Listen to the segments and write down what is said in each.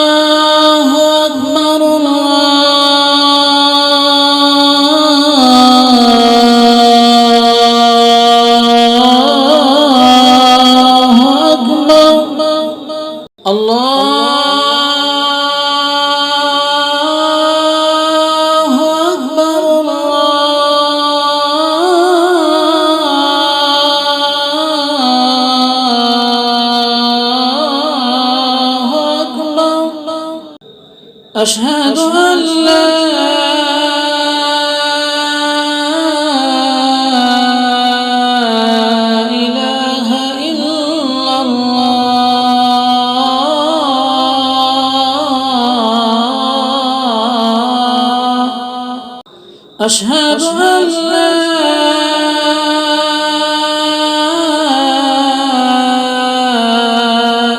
الله أكبر الله أكبر الله أكبر الله أكبر أشهد أن لا إله إلا الله أشهد أن لا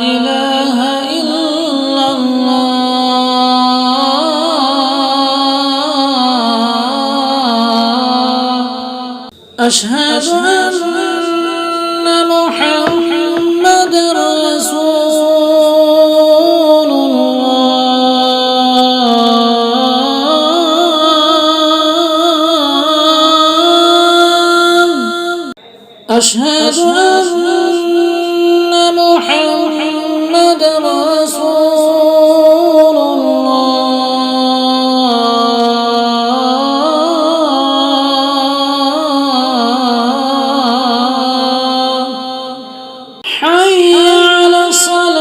إله إلا الله أشهد أن محمدًا رسول الله أشهد أن محمدًا رسول الله حي على الصلاة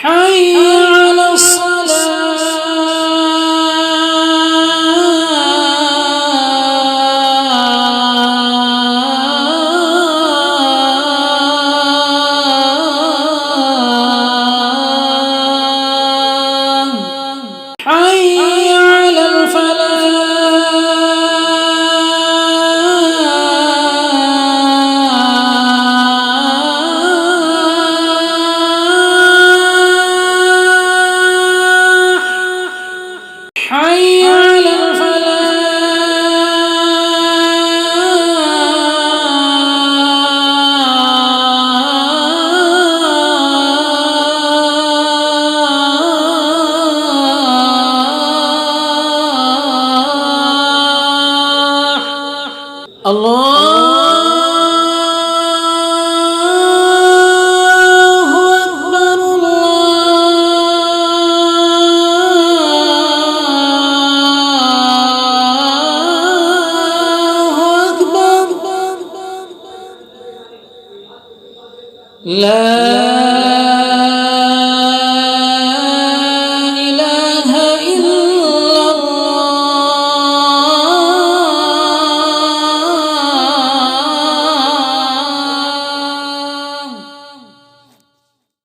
حي على الصلاة حي على الفلاح حي على الفلاح الله أكبر الله أكبر لا